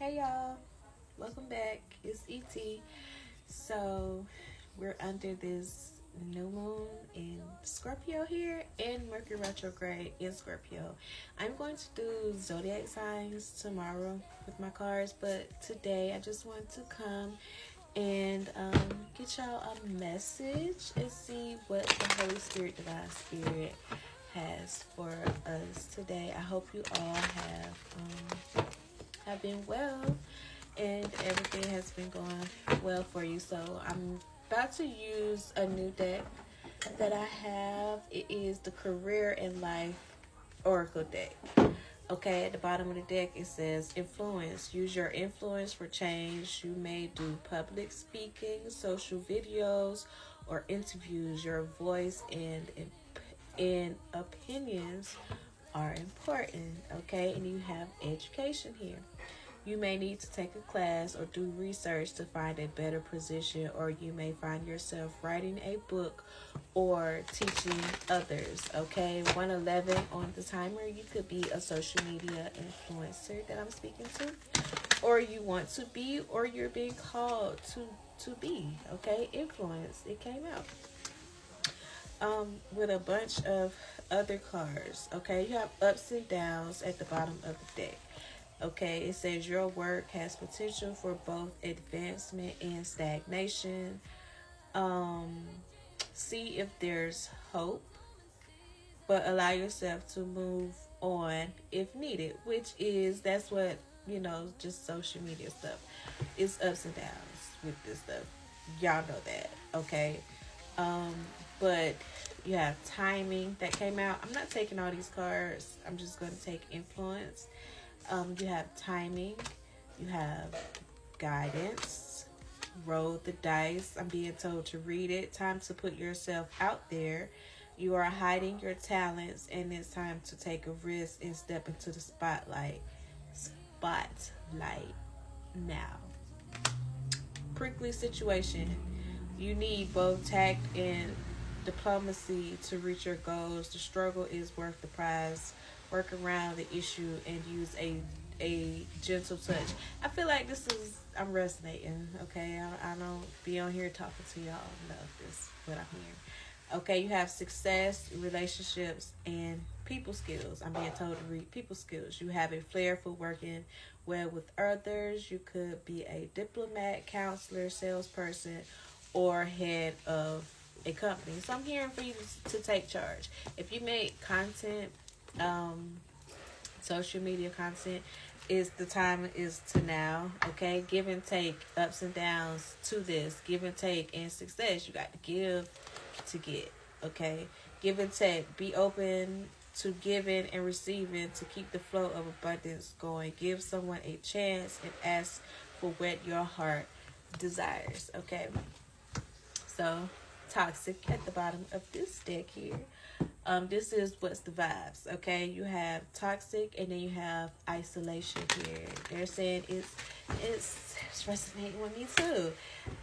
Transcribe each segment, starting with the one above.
Hey y'all, welcome back. It's ET. So we're under this new moon in Scorpio here and Mercury retrograde in Scorpio. I'm going to do zodiac signs tomorrow with my cards, but today I just want to come and get y'all a message and see what the Holy Spirit, Divine Spirit, has for us today. I hope you all have been well and everything has been going well for you. So I'm about to use a new deck that I have. It is the Career and Life Oracle deck. Okay, at the bottom of the deck it says influence. Use your influence for change. You may do public speaking, social videos, or interviews. Your voice and opinions are important. Okay, and you have education here. You may need to take a class or do research to find a better position, or you may find yourself writing a book or teaching others. Okay, 111 on the timer. You could be a social media influencer that I'm speaking to, or you want to be, or you're being called to be. Okay, influence. It came out with a bunch of other cards. Okay, you have ups and downs at the bottom of the deck. Okay, it says your work has potential for both advancement and stagnation. Um, See if there's hope, but allow yourself to move on if needed, which is that's what just social media stuff. It's ups and downs with this stuff. Y'all know that, okay? Um, but you have timing that came out. I'm not taking all these cards. I'm just going to take influence. You have timing, you have guidance, roll the dice. I'm being told to read it. Time to put yourself out there. You are hiding your talents, and it's time to take a risk and step into the spotlight. Spotlight now. Prickly situation. You need both tact and diplomacy to reach your goals. The struggle is worth the prize. Work around the issue and use a gentle touch. I feel like I'm resonating. Okay, I don't be on here talking to y'all enough. Is what I'm hearing. Okay, you have success, relationships, and people skills. I'm being told to read people skills. You have a flair for working well with others. You could be a diplomat, counselor, salesperson, or head of a company. So I'm hearing for you to take charge. If you make content, social media content, is the time is to now. Okay, give and take, ups and downs to this. Give and take and success. You got to give to get. Okay, give and take. Be open to giving and receiving to keep the flow of abundance going. Give someone a chance and ask for what your heart desires. Okay, so toxic at the bottom of this deck here. This is what's the vibes. Okay, you have toxic and then you have isolation here. They're saying it's resonating with me too.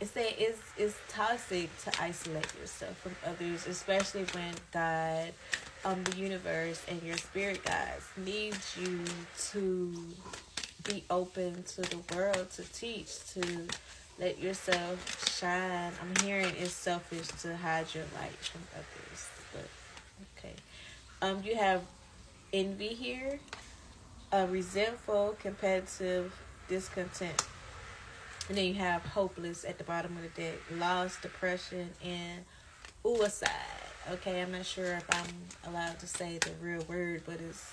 It's saying it's toxic to isolate yourself from others, especially when God, the universe, and your spirit guides need you to be open to the world, to teach, to let yourself shine. I'm hearing it's selfish to hide your light from others, but okay. You have envy here, resentful, competitive, discontent. And then you have hopeless at the bottom of the deck, loss, depression, and suicide. Okay, I'm not sure if I'm allowed to say the real word, but it's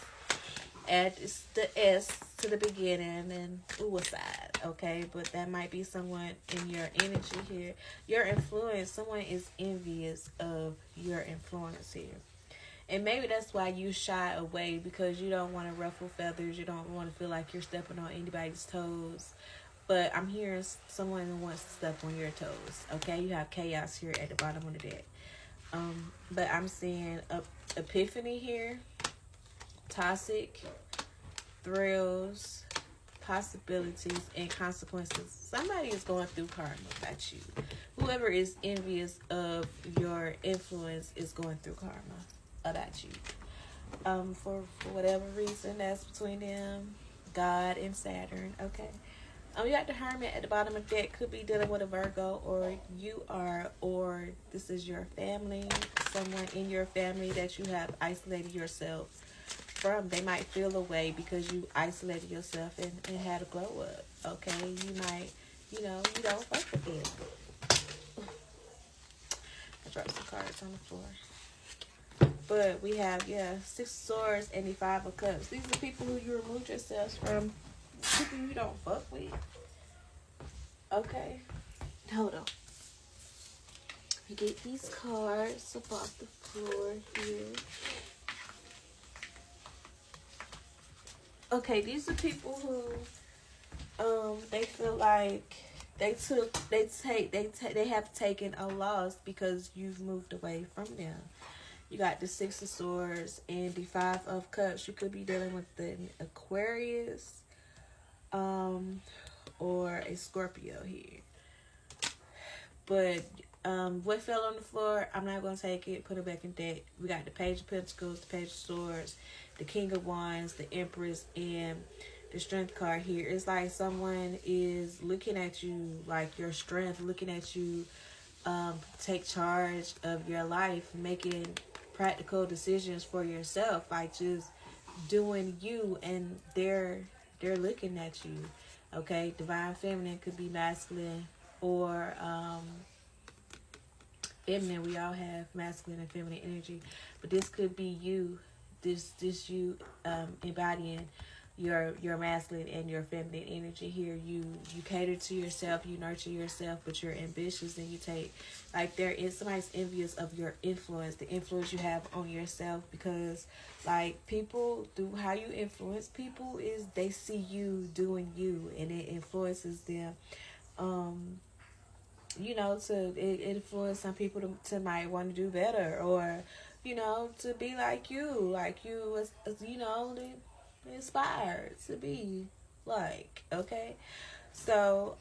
the S to the beginning and suicide. Okay, but that might be someone in your energy here. Your influence, someone is envious of your influence here. And maybe that's why you shy away, because you don't want to ruffle feathers. You don't want to feel like you're stepping on anybody's toes. But I'm hearing someone who wants to step on your toes. Okay, you have chaos here at the bottom of the deck. But I'm seeing epiphany here, toxic, thrills, possibilities, and consequences. Somebody is going through karma about you. Whoever is envious of your influence is going through karma about you. For whatever reason, that's between them, God and Saturn. Okay. You got the Hermit at the bottom of the deck. Could be dealing with a Virgo, or you are, or this is your family, someone in your family that you have isolated yourself from. They might feel away because you isolated yourself and had a glow up. Okay, you might, you don't fuck with them. I dropped some cards on the floor. But we have, 6 of Swords and the 5 of Cups. These are people who you removed yourselves from. People you don't fuck with. Okay. Hold on. We get these cards up off the floor here. Okay, these are people who they feel like they have taken a loss because you've moved away from them. You got the 6 of Swords and the 5 of Cups. You could be dealing with an Aquarius or a Scorpio here. But what fell on the floor, I'm not going to take it. Put it back in deck. We got the Page of Pentacles, the Page of Swords, the King of Wands, the Empress, and the Strength card here. It's like someone is looking at you, like your strength, looking at you take charge of your life, making practical decisions for yourself, like just doing you, and they're looking at you. Okay, Divine Feminine could be masculine or feminine. We all have masculine and feminine energy, but this could be you. This you embodying your masculine and your feminine energy here. You cater to yourself, you nurture yourself, but you're ambitious, and you take, like, there is somebody's envious of your influence, the influence you have on yourself, because like people, through how you influence people, is they see you doing you, and it influences them. It influence some people to might want to do better, or to be like you inspired to be like. Okay, so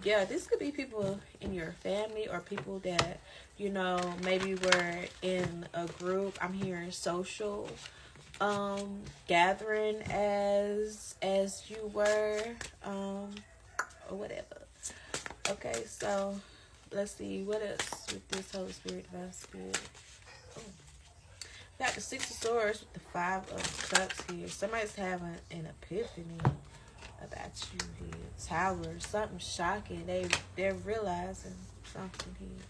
this could be people in your family, or people that maybe were in a group. I'm hearing social gathering as you were or whatever. Okay, so let's see what else with this Holy Spirit, Divine Spirit. Got the 6 of Swords with the 5 of Cups here. Somebody's having an epiphany about you here. Tower, something shocking. They're realizing something here.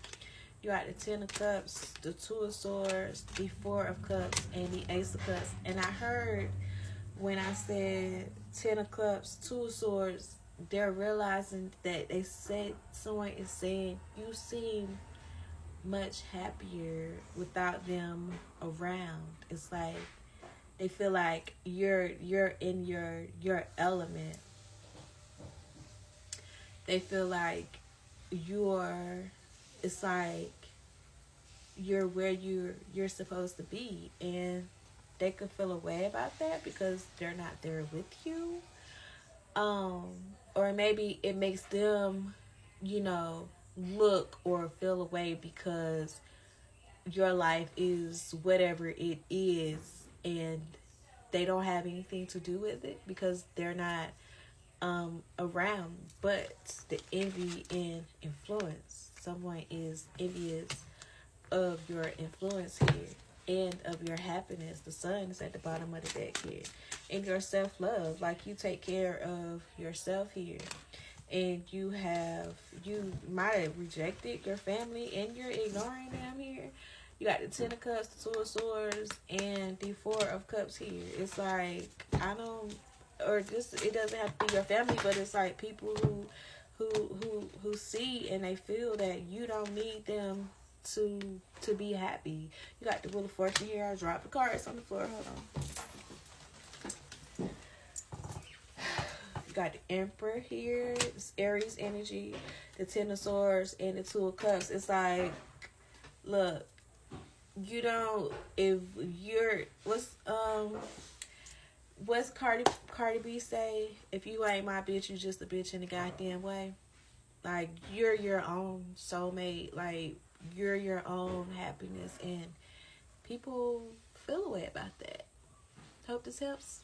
You got the 10 of Cups, the 2 of Swords, the 4 of Cups, and the Ace of Cups. And I heard when I said 10 of Cups, 2 of Swords, they're realizing that someone is saying you seem much happier without them around. It's like they feel like you're in your element. They feel like it's like you're where you're supposed to be, and they could feel a way about that because they're not there with you. Or maybe it makes them, look or feel away because your life is whatever it is, and they don't have anything to do with it because they're not around. But the envy and influence, someone is envious of your influence here and of your happiness. The Sun is at the bottom of the deck here. And your self-love, like you take care of yourself here, and you might have rejected your family and you're ignoring them here. You got the 10 of Cups, the 2 of Swords, and the 4 of Cups here. It's like it doesn't have to be your family, but it's like people who see and they feel that you don't need them to be happy. You got the Wheel of Fortune here. I dropped the cards on the floor. Hold on. You got the Emperor here. It's Aries energy. The 10 of Swords and the 2 of Cups. It's like, look, what's Cardi B say? If you ain't my bitch, you just a bitch in a goddamn way. Like, you're your own soulmate. Like, you're your own happiness, and people feel a way about that. Hope this helps.